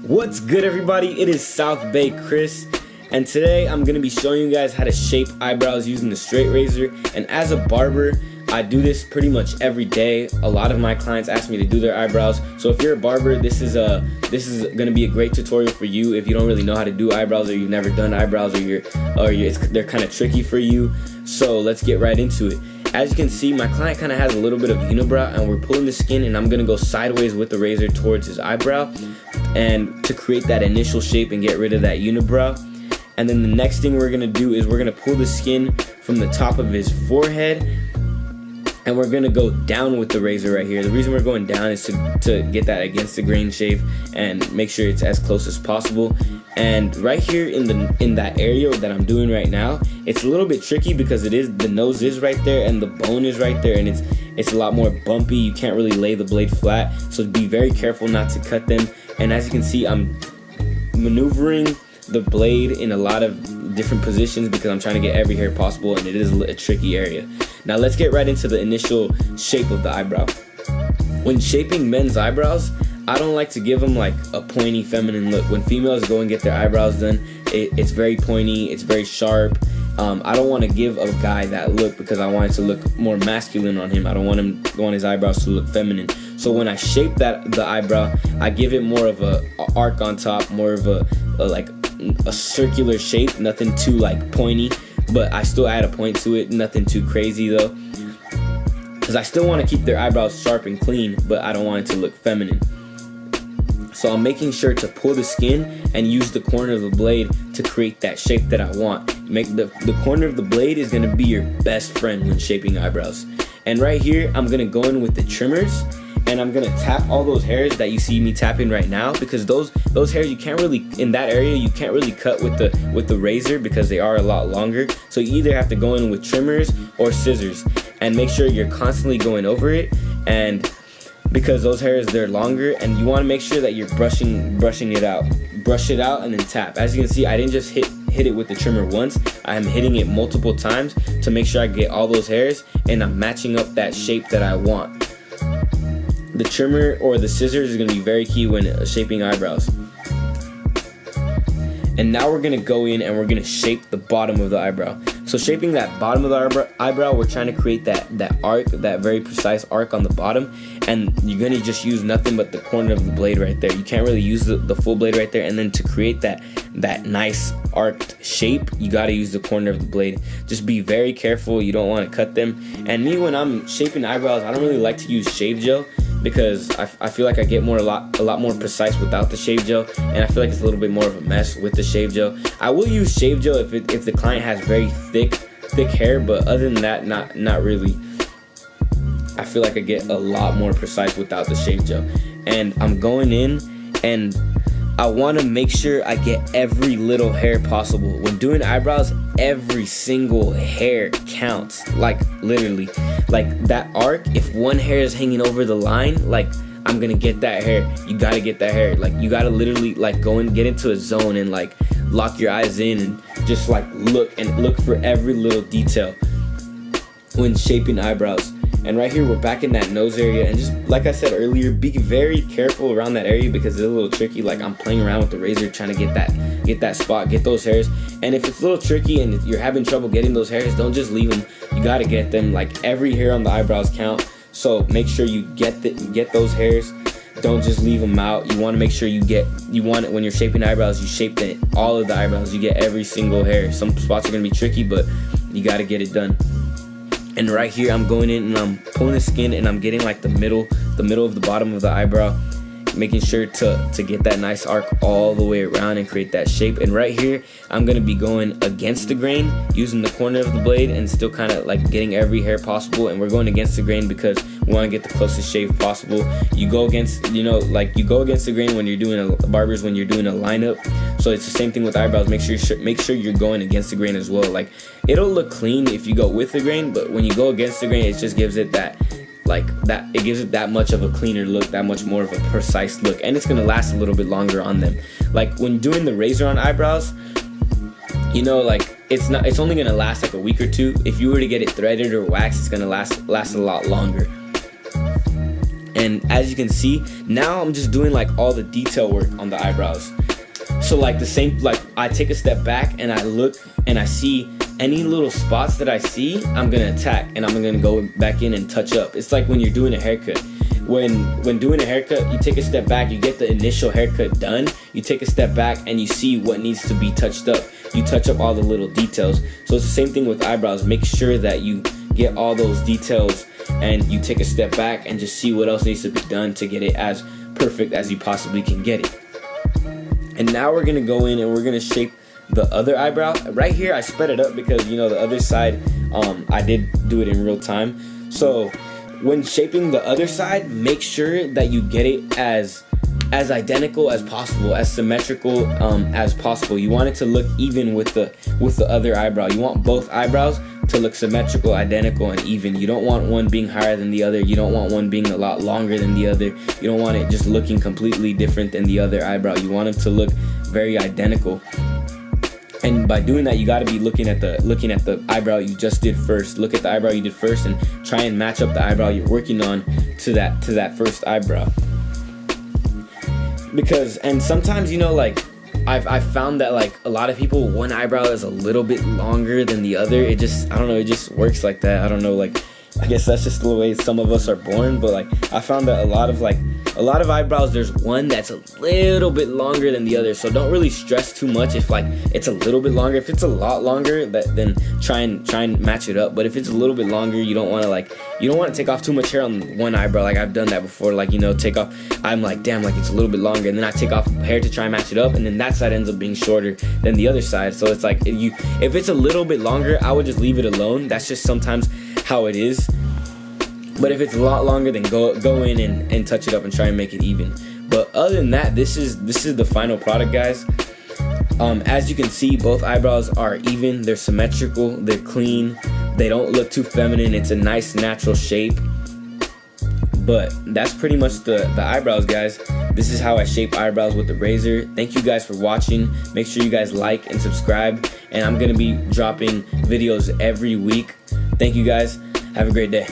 What's good, everybody? It is South Bay Chris, and today I'm going to be showing you guys how to shape eyebrows using the straight razor. And as a barber, I do this pretty much every day. A lot of my clients ask me to do their eyebrows, so if you're a barber, this is going to be a great tutorial for you. If you don't really know how to do eyebrows, or you've never done eyebrows, or they're kind of tricky for you, so let's get right into it. As you can see, my client kind of has a little bit of unibrow, and we're pulling the skin, and I'm going to go sideways with the razor towards his eyebrow and to create that initial shape and get rid of that unibrow. And then the next thing we're going to do is we're going to pull the skin from the top of his forehead, and we're going to go down with the razor right here. The reason we're going down is to get that against the grain shape and make sure it's as close as possible. And right here in that area that I'm doing right now, it's a little bit tricky because the nose is right there and the bone is right there, and it's a lot more bumpy. You can't really lay the blade flat, so be very careful not to cut them. And as you can see, I'm maneuvering the blade in a lot of different positions because I'm trying to get every hair possible, and it is a tricky area. Now let's get right into the initial shape of the eyebrow. When shaping men's eyebrows, I don't like to give them like a pointy feminine look. When females go and get their eyebrows done, it's very pointy, it's very sharp. I don't want to give a guy that look because I want it to look more masculine on him. I don't want his eyebrows to look feminine. So when I shape the eyebrow, I give it more of a arc on top, more of a circular shape, nothing too like pointy, but I still add a point to it, nothing too crazy though, because I still want to keep their eyebrows sharp and clean, but I don't want it to look feminine. So I'm making sure to pull the skin and use the corner of the blade to create that shape that I want. Make the corner of the blade is going to be your best friend when shaping eyebrows. And right here, I'm going to go in with the trimmers, and I'm going to tap all those hairs that you see me tapping right now, because those hairs you can't really, in that area, you can't really cut with the razor because they are a lot longer. So you either have to go in with trimmers or scissors, and make sure you're constantly going over it, and because those hairs, they're longer, and you want to make sure that you're brushing it out. Brush it out and then tap. As you can see, I didn't just hit it with the trimmer once. I am hitting it multiple times to make sure I get all those hairs and I'm matching up that shape that I want. The trimmer or the scissors is going to be very key when shaping eyebrows. And now we're going to go in and we're going to shape the bottom of the eyebrow. So shaping that bottom of the eyebrow, we're trying to create that arc, that very precise arc on the bottom, and you're going to just use nothing but the corner of the blade right there. You can't really use the full blade right there. And then to create that nice arced shape, you got to use the corner of the blade. Just be very careful, you don't want to cut them. And me, when I'm shaping eyebrows, I don't really like to use shave gel, because I feel like I get a lot more precise without the shave gel, and I feel like it's a little bit more of a mess with the shave gel. I will use shave gel if the client has very thick hair, but other than that, not really. I feel like I get a lot more precise without the shave gel. And I'm going in, and I want to make sure I get every little hair possible. When doing eyebrows, every single hair counts, like literally. Like that arc, if one hair is hanging over the line, like I'm gonna get that hair. You gotta get that hair. Like you gotta literally like go and get into a zone and like lock your eyes in and just like look for every little detail when shaping eyebrows. And right here, we're back in that nose area, and just like I said earlier, be very careful around that area because it's a little tricky. Like I'm playing around with the razor trying to get that spot, get those hairs. And if it's a little tricky and you're having trouble getting those hairs, don't just leave them. You gotta get them. Like every hair on the eyebrows count, so make sure you get those hairs. Don't just leave them out. You want to make sure you want it when you're shaping eyebrows, you shape all of the eyebrows. You get every single hair. Some spots are gonna be tricky, but you gotta get it done. And right here, I'm going in and I'm pulling the skin, and I'm getting like the middle of the bottom of the eyebrow, making sure to get that nice arc all the way around and create that shape. And right here, I'm going to be going against the grain, using the corner of the blade and still kind of like getting every hair possible. And we're going against the grain because we want to get the closest shape possible. You go against, you go against the grain when you're doing barbers, when you're doing a lineup. So it's the same thing with eyebrows. Make sure you're going against the grain as well. Like it'll look clean if you go with the grain, but when you go against the grain, it just gives it it gives it that much of a cleaner look, that much more of a precise look, and it's gonna last a little bit longer on them. Like when doing the razor on eyebrows, like it's only gonna last like a week or two. If you were to get it threaded or waxed, it's gonna last a lot longer. And as you can see, now I'm just doing like all the detail work on the eyebrows. So like the same, like I take a step back and I look and I see any little spots that I see, I'm gonna attack and I'm gonna go back in and touch up. It's like when you're doing a haircut. When doing a haircut, you take a step back, you get the initial haircut done, you take a step back and you see what needs to be touched up. You touch up all the little details. So it's the same thing with eyebrows. Make sure that you get all those details and you take a step back and just see what else needs to be done to get it as perfect as you possibly can get it. And now we're gonna go in and we're gonna shape the other eyebrow. Right here I sped it up because, you know, the other side I did do it in real time. So when shaping the other side, make sure that you get it as identical as possible, as symmetrical as possible. You want it to look even with the other eyebrow. You want both eyebrows to look symmetrical, identical, and even. You don't want one being higher than the other. You don't want one being a lot longer than the other. You don't want it just looking completely different than the other eyebrow. You want them to look very identical. And by doing that, you got to be looking at the eyebrow you just did first. Look at the eyebrow you did first and try and match up the eyebrow you're working on to that first eyebrow. Because, and sometimes, you know, like I've found that like a lot of people, one eyebrow is a little bit longer than the other. It just, I don't know, it just works like that. I don't know, like I guess that's just the way some of us are born. But like I found that a lot of eyebrows, there's one that's a little bit longer than the other. So don't really stress too much if like it's a little bit longer. If it's a lot longer, then try and match it up. But if it's a little bit longer, you don't want to take off too much hair on one eyebrow. Like I've done that before. Like, you know, take off, I'm like, damn, like it's a little bit longer, and then I take off hair to try and match it up, and then that side ends up being shorter than the other side. So it's like if it's a little bit longer, I would just leave it alone. That's just sometimes how it is. But if it's a lot longer, then go in and touch it up and try and make it even. But other than that, this is the final product, guys. As you can see, both eyebrows are even, they're symmetrical, they're clean, they don't look too feminine. It's a nice natural shape. But that's pretty much the eyebrows, guys. This is how I shape eyebrows with the razor. Thank you guys for watching. Make sure you guys like and subscribe, and I'm gonna be dropping videos every week. Thank you guys. Have a great day.